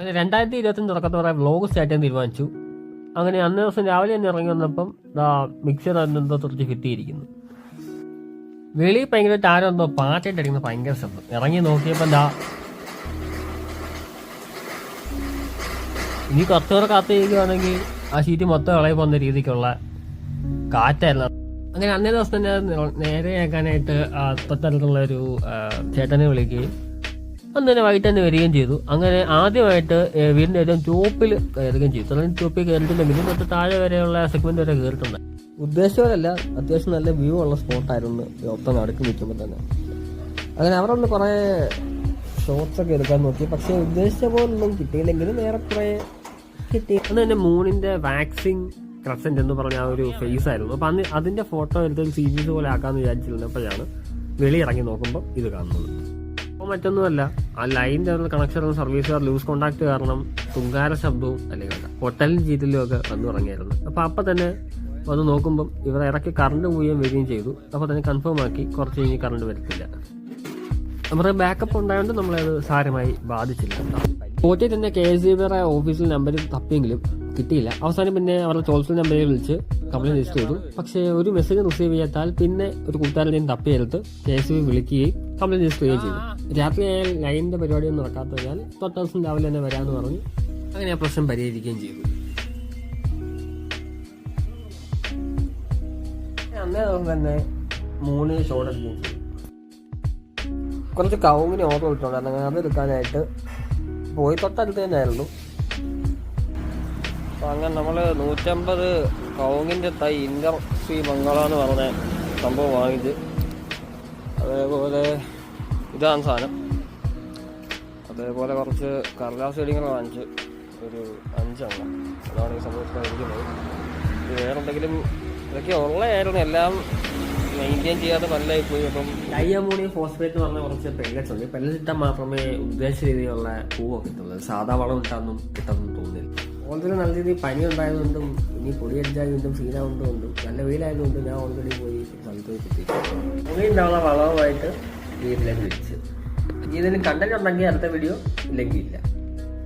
2025 തുടക്കത്തോടെ vlog start ചെയ്യാൻ തീരുമാനിച്ചു. അങ്ങനെ അന്നേ ദിവസം രാവിലെ തന്നെ ഇറങ്ങി വന്നപ്പം മിക്സർ എന്തോ തുറച്ച് കിട്ടിയിരിക്കുന്നു. വെളിയിൽ ഭയങ്കര ആരോ എന്തോ പാറ്റായിട്ടടിക്കുന്ന ഭയങ്കര ശബ്ദം. ഇറങ്ങി നോക്കിയപ്പോൾ ഇനി കുറച്ചുകൂടെ കാത്തിരിക്കുകയാണെങ്കിൽ ആ ഷീറ്റ് മൊത്തം ഇളകി പോകുന്ന രീതിക്കുള്ള കാറ്റായിരുന്നു. അങ്ങനെ അന്നേ ദിവസം തന്നെ നേരെയാക്കാനായിട്ട് തൊട്ടടുത്തുള്ള ഒരു ചേട്ടനെ വിളിക്കുകയും അന്ന് തന്നെ വൈകിട്ട് തന്നെ വരികയും ചെയ്തു. അങ്ങനെ ആദ്യമായിട്ട് വീടിൻ്റെ ഏറ്റവും ടോപ്പിൽ കയറുകയും ചെയ്തു. തുടർന്ന് ടോപ്പിൽ കയറിയിട്ടുണ്ട്. ഇതിന് തൊട്ട് താഴെ വരെയുള്ള സെഗ്മെന്റ് വരെ കയറിയിട്ടുണ്ട്. ഉദ്ദേശിച്ചവരല്ല, അത്യാവശ്യം നല്ല വ്യൂ ഉള്ള സ്പോട്ടായിരുന്നു ഒപ്പം അടുക്ക് നിൽക്കുമ്പോൾ തന്നെ. അങ്ങനെ അവിടെ ഒന്ന് കുറേ ഷോട്ട്സ് ഒക്കെ എടുക്കാൻ നോക്കി. പക്ഷേ ഉദ്ദേശിച്ച പോലൊന്നും കിട്ടിയില്ലെങ്കിലും ഏറെക്കുറെ കിട്ടി. അന്ന് തന്നെ മൂണിൻ്റെ വാക്സിങ് ക്രസന്റ് എന്ന് പറഞ്ഞ ആ ഒരു ഫേസ് ആയിരുന്നു. അപ്പം അന്ന് അതിൻ്റെ ഫോട്ടോ എടുത്തൊരു സീരീസ് പോലെ ആക്കാമെന്ന് വിചാരിച്ചിരുന്നപ്പോഴാണ് വെളിയിറങ്ങി നോക്കുമ്പോൾ ഇത് കാണുന്നത്. അപ്പോൾ മറ്റൊന്നുമല്ല, ആ ലൈനിൻ്റെ കണക്ഷൻ സർവീസുകാർ ലൂസ് കോണ്ടാക്ട് കാരണം തുങ്കാര ശബ്ദവും അല്ലെങ്കിൽ ഹോട്ടലിൽ ജീറ്റിലും ഒക്കെ വന്നു തുടങ്ങിയായിരുന്നു. അപ്പം തന്നെ വന്ന് നോക്കുമ്പം ഇവർ ഇറക്കി കറണ്ട് പോവുകയും വരികയും ചെയ്തു. അപ്പോൾ തന്നെ കൺഫേം ആക്കി കുറച്ച് കഴിഞ്ഞ് കറണ്ട് വരത്തില്ല. നമ്മുടെ ബാക്കപ്പ് ഉണ്ടായതുകൊണ്ട് നമ്മളത് സാരമായി ബാധിച്ചില്ല. കോട്ടയിൽ തന്നെ KSEB ഓഫീസിൽ നമ്പറിൽ തപ്പിയെങ്കിലും കിട്ടിയില്ല. അവസാനം പിന്നെ അവരുടെ ടോൾ ഫ്രീ നമ്പറിൽ വിളിച്ച് കംപ്ലൈൻറ്റ് രജിസ്റ്റർ ചെയ്തു. പക്ഷേ ഒരു മെസ്സേജ് റിസീവ് ചെയ്യാത്താൽ പിന്നെ ഒരു കൂട്ടുകാരനെയും തപ്പിയെടുത്ത് KSEB വിളിക്കുകയും കംപ്ലൈൻറ്റ് രജിസ്റ്റർ ചെയ്യുകയും ചെയ്തു. രാത്രി ആയാൽ ലൈനിൻ്റെ പരിപാടിയൊന്നും നടക്കാത്തതിനാൽ തൊട്ട ദിവസം രാവിലെ തന്നെ വരാമെന്ന് പറഞ്ഞ് അങ്ങനെ ആ പ്രശ്നം പരിഹരിക്കുകയും ചെയ്തു. അന്നേ ദിവസം തന്നെ 3 ഷോട്ട് എടുക്കുകയും ചെയ്തു. കുറച്ച് കവുങ്ങിന് ഓർഡർ കിട്ടുന്നുണ്ടായിരുന്നു. അങ്ങനെ അതെടുക്കാനായിട്ട് പോയി തൊട്ടടുത്ത് തന്നെയായിരുന്നു. അപ്പം അങ്ങനെ നമ്മൾ 150 കവുങ്ങിൻ്റെ തൈ ഇൻഡസ്ട്രി ബംഗാള എന്ന് പറഞ്ഞ സംഭവം വാങ്ങിച്ച്, അതേപോലെ ഇതാണ് സാധനം. അതേപോലെ കുറച്ച് കടലാസ് ചെടികൾ വാങ്ങിച്ച് ഒരു 5 എണ്ണം. അതാണ് ഈ സംഭവത്തിൽ ഇരിക്കുന്നത്. ഇത് വേറെന്തെങ്കിലും ഇതൊക്കെ ഉള്ളതായിരുന്നു, എല്ലാം മെയിൻറ്റെയിൻ ചെയ്യാതെ നല്ലതായി പോയി. അപ്പം ഡൈഅമോണിയം ഫോസ്ഫേറ്റ് എന്ന് പറഞ്ഞ കുറച്ച് പെല്ലറ്റ്സ് ഉണ്ട്. പെല്ലറ്റ് ഇട്ടാൽ മാത്രമേ ഉദ്ദേശിച്ച രീതിയിലുള്ള പൂവൊക്കെ കിട്ടുള്ളൂ. സാധാ വളം ഇട്ടാന്നും കിട്ടുമെന്ന് തോന്നുന്നില്ല. ഓൾറെഡി നല്ല രീതിയിൽ പനി ഉണ്ടായതുകൊണ്ടും ഇനി പൊടിയടിച്ചായതുകൊണ്ടും സീനാവുന്നതുകൊണ്ടും നല്ല വെയിലായതുകൊണ്ടും ഞാൻ ഓൾറെഡി പോയി സ്ഥലത്ത് കിട്ടി ഉണ്ടാവുന്ന വളവുമായിട്ട് വീട്ടിലേക്ക് വിളിച്ച്. ഇതിന് കണ്ടന്റ് ഉണ്ടെങ്കിൽ അടുത്ത വീഡിയോ, ഇല്ലെങ്കിൽ ഇല്ല.